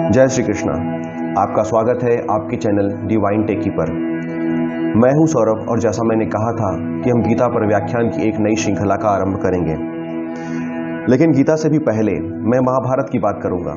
जय श्री कृष्णा। आपका स्वागत है आपके चैनल डिवाइन टेकी पर। मैं हूं सौरभ और जैसा मैंने कहा था कि हम गीता पर व्याख्यान की एक नई श्रृंखला का आरंभ करेंगे, लेकिन गीता से भी पहले मैं महाभारत की बात करूंगा,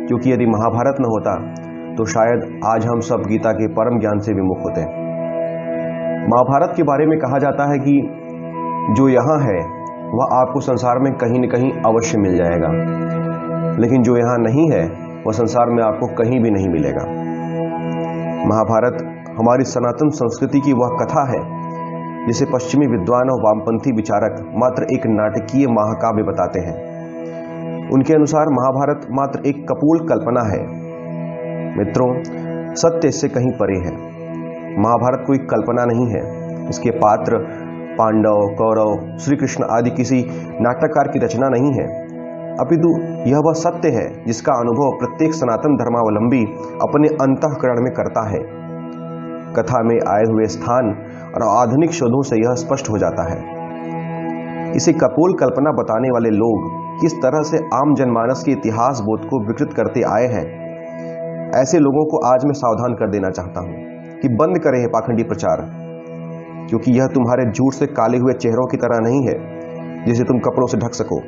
क्योंकि यदि महाभारत न होता तो शायद आज हम सब गीता के परम ज्ञान से विमुख होते। महाभारत के बारे में कहा जाता है कि जो यहाँ है वह आपको संसार में कहीं न कहीं अवश्य मिल जाएगा, लेकिन जो यहाँ नहीं है वह संसार में आपको कहीं भी नहीं मिलेगा। महाभारत हमारी सनातन संस्कृति की वह कथा है जिसे पश्चिमी विद्वान और वामपंथी विचारक मात्र एक नाटकीय महाकाव्य बताते हैं। उनके अनुसार महाभारत मात्र एक कपोल कल्पना है। मित्रों, सत्य इससे कहीं परे है। महाभारत कोई कल्पना नहीं है। इसके पात्र पांडव, कौरव, श्री कृष्ण आदि किसी नाटककार की रचना नहीं है, अपितु यह वह सत्य है जिसका अनुभव प्रत्येक सनातन धर्मावलंबी अपने अंतःकरण में करता है। कथा में आए हुए स्थान और आधुनिक शोधों से यह स्पष्ट हो जाता है। इसे कपोल कल्पना बताने वाले लोग किस तरह से आम जनमानस के इतिहास बोध को विकृत करते आए हैं, ऐसे लोगों को आज मैं सावधान कर देना चाहता हूं कि बंद करें यह पाखंडी प्रचार, क्योंकि यह तुम्हारे झूठ से काले हुए चेहरों की तरह नहीं है जिसे तुम कपड़ों से ढक सको।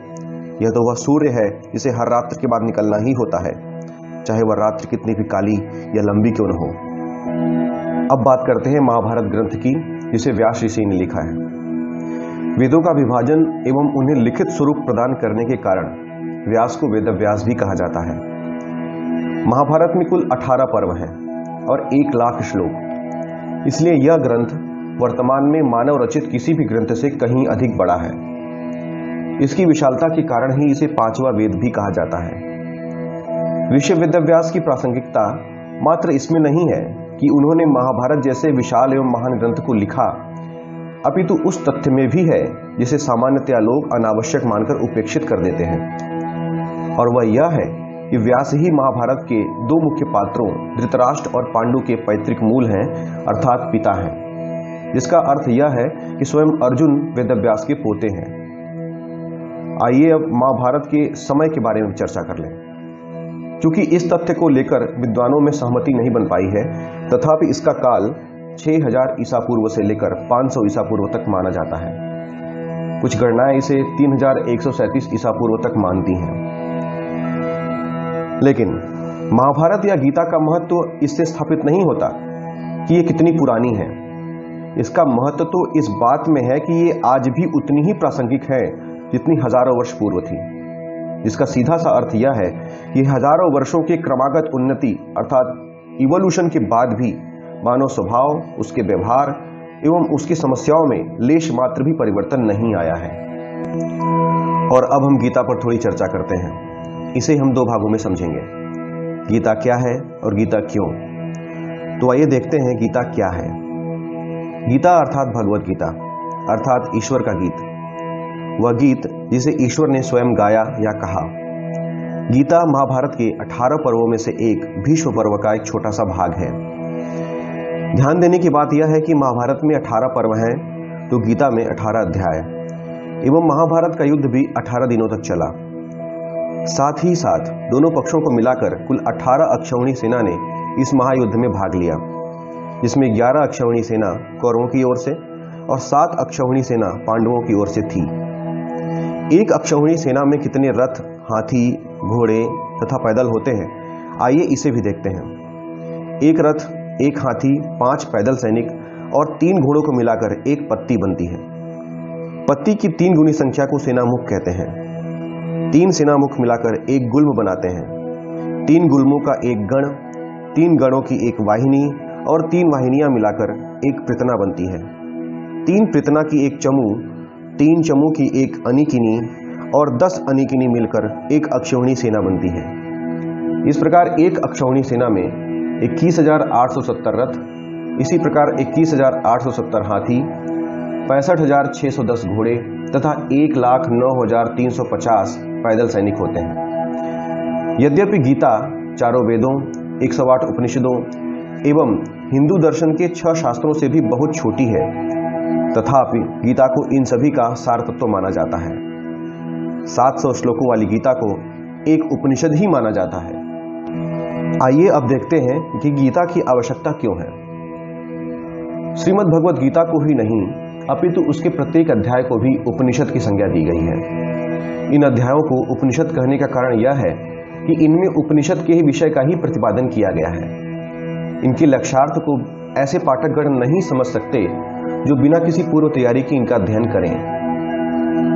यह तो वह सूर्य है जिसे हर रात्र के बाद निकलना ही होता है, चाहे वह रात्र कितनी भी काली या लंबी क्यों न हो। अब बात करते हैं महाभारत ग्रंथ की, जिसे व्यास ऋषि ने लिखा है। वेदों का विभाजन एवं उन्हें लिखित स्वरूप प्रदान करने के कारण व्यास को वेदव्यास भी कहा जाता है। महाभारत में कुल 18 पर्व हैं और 1 लाख श्लोक। इसलिए यह ग्रंथ वर्तमान में मानव रचित किसी भी ग्रंथ से कहीं अधिक बड़ा है। इसकी विशालता के कारण ही इसे 5वां वेद भी कहा जाता है। ऋषि वेदव्यास की प्रासंगिकता मात्र इसमें नहीं है कि उन्होंने महाभारत जैसे विशाल एवं महान ग्रंथ को लिखा, अपितु उस तथ्य में भी है जिसे सामान्यतया लोग अनावश्यक मानकर उपेक्षित कर देते हैं, और वह यह है कि व्यास ही महाभारत के 2 मुख्य पात्रों धृतराष्ट्र और पांडु के पैतृक मूल हैं, अर्थात पिता हैं, जिसका अर्थ यह है कि स्वयं अर्जुन वेदव्यास के पोते हैं। आइए अब महाभारत के समय के बारे में चर्चा कर लें। क्योंकि इस तथ्य को लेकर विद्वानों में सहमति नहीं बन पाई है, तथापि इसका काल 6000 ईसा पूर्व से लेकर 500 ईसा पूर्व तक माना जाता है। कुछ गणनाएं इसे 3137 ईसा पूर्व तक मानती हैं। लेकिन महाभारत या गीता का महत्व इससे स्थापित नहीं होता कि ये कितनी पुरानी है। इसका महत्व तो इस बात में है कि ये आज भी उतनी ही प्रासंगिक है जितनी हजारों वर्ष पूर्व थी, जिसका सीधा सा अर्थ यह है कि हजारों वर्षों के क्रमागत उन्नति अर्थात इवोल्यूशन के बाद भी मानव स्वभाव, उसके व्यवहार एवं उसकी समस्याओं में लेश मात्र भी परिवर्तन नहीं आया है। और अब हम गीता पर थोड़ी चर्चा करते हैं। इसे हम 2 भागों में समझेंगे। गीता क्या है और गीता क्यों। तो आइए देखते हैं गीता क्या है। गीता अर्थात भगवत गीता, अर्थात ईश्वर का गीत, वह गीत जिसे ईश्वर ने स्वयं गाया या कहा। गीता महाभारत के 18 पर्वों में से एक भीष्म पर्व का एक छोटा सा भाग है। ध्यान देने की बात यह है कि महाभारत में 18 पर्व हैं, तो गीता में 18 अध्याय एवं महाभारत का युद्ध भी 18 दिनों तक चला। साथ ही साथ दोनों पक्षों को मिलाकर कुल 18 अक्षौहिणी सेना ने इस महायुद्ध में भाग लिया, जिसमें 11 अक्षौहिणी सेना कौरवों की ओर से और 7 अक्षौहिणी सेना पांडवों की ओर से थी। एक अक्षौहिणी सेना में कितने रथ, हाथी, घोड़े तथा पैदल होते हैं, आइए इसे भी देखते हैं। एक रथ, एक हाथी, 5 पैदल सैनिक और 3 घोड़ों को मिलाकर एक पत्ती बनती है। पत्ती की 3 गुनी संख्या को सेनामुख कहते हैं। 3 सेनामुख मिलाकर एक गुल्म बनाते हैं। 3 गुल्मों का एक गण, 3 गणों की एक वाहिनी और 3 वाहिनियां मिलाकर एक पृतना बनती है। 3 पृतना की एक चमू, 3 चमू की एक अनिकिनी और 10 अनिकिनी मिलकर एक अक्षौहिणी सेना बनती है। इस प्रकार एक अक्षौहिणी सेना में 21,870 रथ, इसी प्रकार 21,870 हाथी, 65,610 घोड़े तथा 1,09,350 पैदल सैनिक होते हैं। यद्यपि गीता चारों वेदों, 108 उपनिषदों एवं हिंदू दर्शन के 6 शास्त्रों से भी बहुत छोटी है, तथापि गीता को इन सभी का सार तत्व माना जाता है। 700 श्लोकों वाली गीता को एक उपनिषद ही माना जाता है। आइए अब देखते हैं कि गीता की आवश्यकता क्यों है। श्रीमद् भगवद गीता को ही नहीं अपितु उसके प्रत्येक अध्याय को भी उपनिषद की संज्ञा दी गई है। इन अध्यायों को उपनिषद कहने का कारण यह है कि इनमें उपनिषद के ही विषय का ही प्रतिपादन किया गया है। इनके लक्ष्यार्थ को ऐसे पाठकगण नहीं समझ सकते जो बिना किसी पूर्व तैयारी के इनका अध्ययन करें।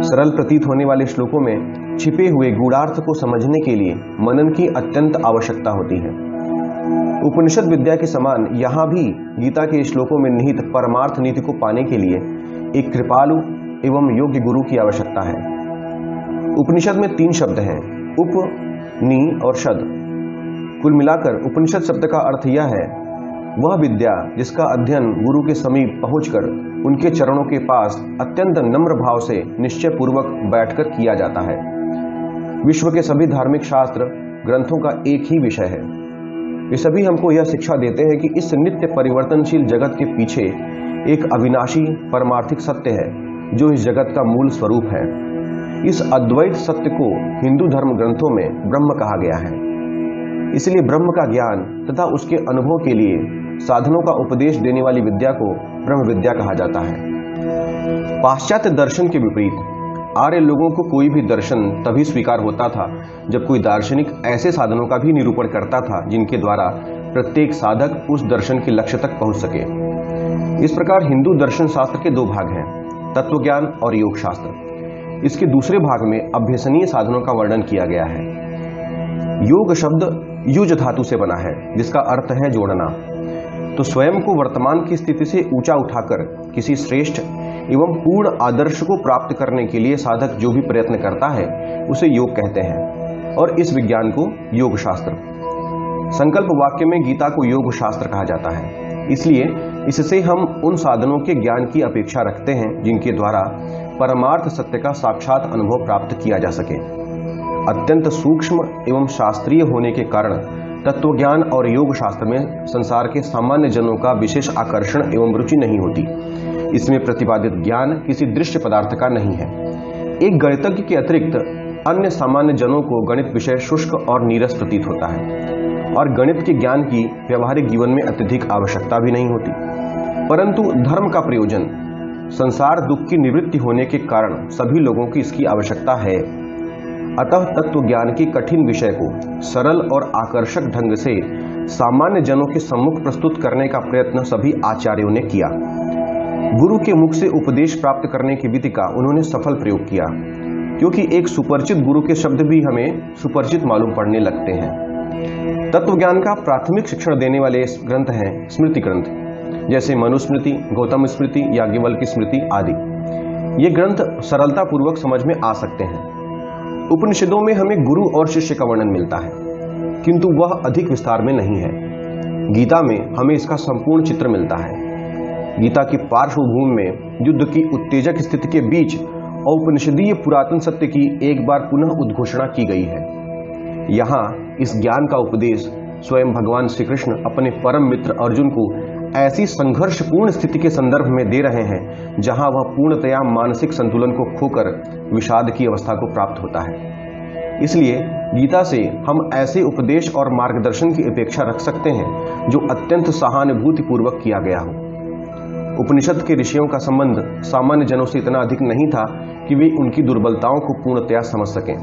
सरल प्रतीत होने वाले श्लोकों में छिपे हुए गूढ़ार्थ को समझने के लिए मनन की अत्यंत आवश्यकता होती है। उपनिषद विद्या के समान यहाँ भी गीता के श्लोकों में निहित परमार्थ नीति को पाने के लिए एक कृपालु एवं योग्य गुरु की आवश्यकता है। उपनिषद में 3 शब्द हैं, उप, नि और शद। कुल मिलाकर उपनिषद शब्द का अर्थ यह है वह विद्या जिसका अध्ययन गुरु के समीप पहुंचकर उनके चरणों के पास अत्यंत नम्र भाव से निश्चय पूर्वक बैठकर किया जाता है। विश्व के सभी धार्मिक शास्त्र ग्रंथों का एक ही विषय है। ये सभी हमको यह शिक्षा देते हैं कि इस नित्य परिवर्तनशील जगत के पीछे एक अविनाशी परमार्थिक सत्य है जो इस जगत का मूल स्वरूप है। इस अद्वैत सत्य को हिंदू धर्म ग्रंथों में ब्रह्म कहा गया है। इसलिए ब्रह्म का ज्ञान तथा उसके अनुभव के लिए साधनों का उपदेश देने वाली विद्या को ब्रह्म विद्या कहा जाता है। पाश्चात्य दर्शन के विपरीत आर्य लोगों को कोई भी दर्शन तभी स्वीकार होता था जब कोई दार्शनिक ऐसे साधनों का भी निरूपण करता था जिनके द्वारा प्रत्येक साधक उस दर्शन के लक्ष्य तक पहुंच सके। इस प्रकार हिंदू दर्शन शास्त्र के 2 भाग हैं, तत्वज्ञान और योग शास्त्र। इसके दूसरे भाग में अभ्यसनीय साधनों का वर्णन किया गया है। योग शब्द युज धातु से बना है जिसका अर्थ है जोड़ना। तो स्वयं को वर्तमान की स्थिति से ऊंचा उठाकर किसी श्रेष्ठ एवं पूर्ण आदर्श को प्राप्त करने के लिए साधक जो भी प्रयत्न करता है उसे योग कहते हैं और इस विज्ञान को योग शास्त्र। संकल्प वाक्य में गीता को योग शास्त्र कहा जाता है। इसलिए इससे हम उन साधनों के ज्ञान की अपेक्षा रखते हैं जिनके द्वारा परमार्थ सत्य का साक्षात अनुभव प्राप्त किया जा सके। अत्यंत सूक्ष्म एवं शास्त्रीय होने के कारण तत्वज्ञान और योग शास्त्र में संसार के सामान्य जनों का विशेष आकर्षण एवं रुचि नहीं होती। इसमें प्रतिपादित ज्ञान किसी दृश्य पदार्थ का नहीं है। एक गणितज्ञ के अतिरिक्त अन्य सामान्य जनों को गणित विषय शुष्क और नीरस प्रतीत होता है और गणित के ज्ञान की व्यवहारिक जीवन में अत्यधिक आवश्यकता भी नहीं होती। परंतु धर्म का प्रयोजन संसार दुख की निवृत्ति होने के कारण सभी लोगों की इसकी आवश्यकता है। अतः तत्व ज्ञान के कठिन विषय को सरल और आकर्षक ढंग से सामान्य जनों के सम्मुख प्रस्तुत करने का प्रयत्न सभी आचार्यों ने किया। गुरु के मुख से उपदेश प्राप्त करने की विधि का उन्होंने सफल प्रयोग किया, क्योंकि एक सुपरिचित गुरु के शब्द भी हमें सुपरिचित मालूम पड़ने लगते हैं। तत्व ज्ञान का प्राथमिक शिक्षण देने वाले ग्रंथ हैं स्मृति ग्रंथ, जैसे मनुस्मृति, गौतम स्मृति, याज्ञवल्क्य स्मृति आदि। ये ग्रंथ सरलता पूर्वक समझ में आ सकते हैं। उपनिषदों में हमें गुरु और शिष्य का वर्णन मिलता है, किंतु वह अधिक विस्तार में नहीं है। गीता में हमें इसका संपूर्ण चित्र मिलता है। गीता की पार्श्वभूमि में युद्ध की उत्तेजक स्थिति के बीच औपनिषदीय पुरातन सत्य की एक बार पुनः उद्घोषणा की गई है। यहाँ इस ज्ञान का उपदेश स्वयं भगवान श्री कृष्ण अपने परम मित्र अर्जुन को ऐसी संघर्षपूर्ण स्थिति के संदर्भ में दे रहे हैं जहां वह पूर्णतया मानसिक संतुलन को खोकर विषाद की अवस्था को प्राप्त होता है। इसलिए गीता से हम ऐसे उपदेश और मार्गदर्शन की अपेक्षा रख सकते हैं जो अत्यंत सहानुभूति पूर्वक किया गया हो। उपनिषद के ऋषियों का संबंध सामान्य जनों से इतना अधिक नहीं था कि वे उनकी दुर्बलताओं को पूर्णतया समझ सकें।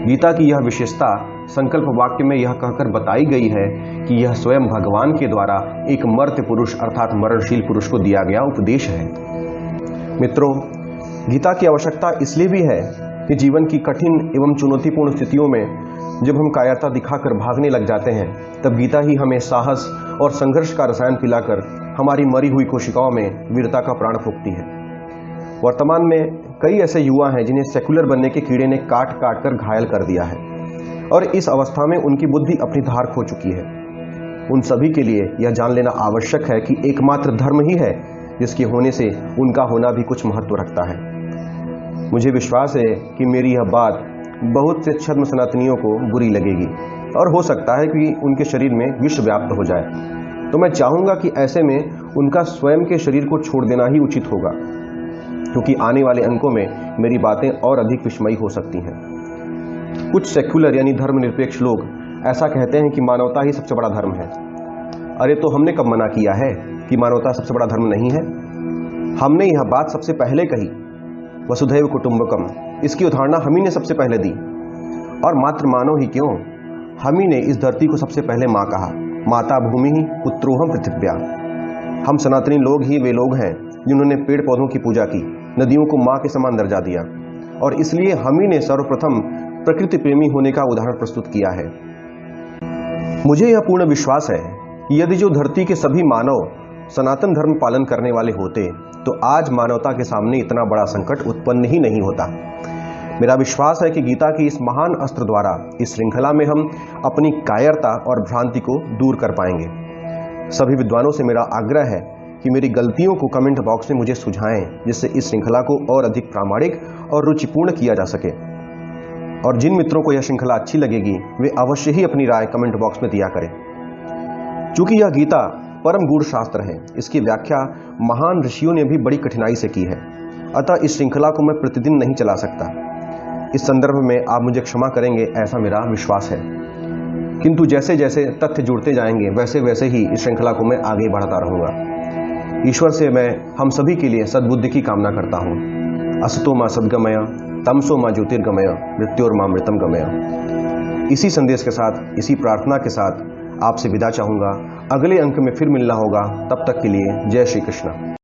गीता की यह विशेषता संकल्प वाक्य में यह कहकर बताई गई है कि यह स्वयं भगवान के द्वारा एक मर्त्य पुरुष अर्थात मरणशील पुरुष को दिया गया उपदेश है। मित्रों, गीता की आवश्यकता इसलिए भी है कि जीवन की कठिन एवं चुनौतीपूर्ण स्थितियों में जब हम कायरता दिखाकर भागने लग जाते हैं, तब गीता ही हमें साहस और संघर्ष का रसायन पिलाकर हमारी मरी हुई कोशिकाओं में वीरता का प्राण फूंकती है। वर्तमान में कई ऐसे युवा हैं जिन्हें सेकुलर बनने के कीड़े ने काट काट कर घायल कर दिया है और इस अवस्था में उनकी बुद्धि अपनी धार खो चुकी है। उन सभी के लिए यह जान लेना आवश्यक है कि एकमात्र धर्म ही है जिसके होने से उनका होना भी कुछ महत्व रखता है। मुझे विश्वास है कि मेरी यह बात बहुत से छद्म सनातनियों को बुरी लगेगी और हो सकता है कि उनके शरीर में विष व्याप्त हो जाए, तो मैं चाहूँगा कि ऐसे में उनका स्वयं के शरीर को छोड़ देना ही उचित होगा, क्योंकि आने वाले अंकों में मेरी बातें और अधिक विस्मयी हो सकती हैं। कुछ सेक्युलर यानी धर्मनिरपेक्ष लोग ऐसा कहते हैं कि मानवता ही सबसे बड़ा धर्म है। अरे तो हमने कब मना किया है कि मानवता सबसे बड़ा धर्म नहीं है? हमने यह बात सबसे पहले कही, वसुधैव कुटुंबकम, इसकी उदाहरणा हम ही ने सबसे पहले दी। और मात्र मानो ही क्यों, हम ही ने इस धरती को सबसे पहले माँ कहा। माता भूमि ही पुत्रोहम पृथिव्या। हम सनातनी लोग ही वे लोग हैं जिन्होंने पेड़ पौधों की पूजा की, नदियों को माँ के समान दर्जा दिया, और इसलिए हम ही ने सर्वप्रथम प्रकृति प्रेमी होने का उदाहरण प्रस्तुत किया है। मुझे यह पूर्ण विश्वास है कि यदि जो धरती के सभी मानव सनातन धर्म पालन करने वाले होते तो आज मानवता के सामने इतना बड़ा संकट उत्पन्न ही नहीं होता। मेरा विश्वास है कि गीता की इस महान अस्त्र द्वारा इस श्रृंखला में हम अपनी कायरता और भ्रांति को दूर कर पाएंगे। सभी विद्वानों से मेरा आग्रह है कि मेरी गलतियों को कमेंट बॉक्स में मुझे सुझाएं, जिससे इस श्रृंखला को और अधिक प्रामाणिक और रुचिपूर्ण किया जा सके। और जिन मित्रों को यह श्रृंखला अच्छी लगेगी वे अवश्य ही अपनी राय कमेंट बॉक्स में दिया करें। चूंकि यह गीता परम गूढ़ शास्त्र है, इसकी व्याख्या महान ऋषियों ने भी बड़ी कठिनाई से की है, अतः इस श्रृंखला को मैं प्रतिदिन नहीं चला सकता। इस संदर्भ में आप मुझे क्षमा करेंगे, ऐसा मेरा विश्वास है। किंतु जैसे जैसे तथ्य जुड़ते जाएंगे वैसे वैसे ही इस श्रृंखला को मैं आगे बढ़ाता रहूंगा। ईश्वर से मैं हम सभी के लिए सद्बुद्धि की कामना करता हूँ। असतो मा सद्गमय, तमसो मा ज्योतिर्गमय, मृत्योर्मा मृतम गमय। इसी संदेश के साथ, इसी प्रार्थना के साथ आपसे विदा चाहूंगा। अगले अंक में फिर मिलना होगा, तब तक के लिए जय श्री कृष्ण।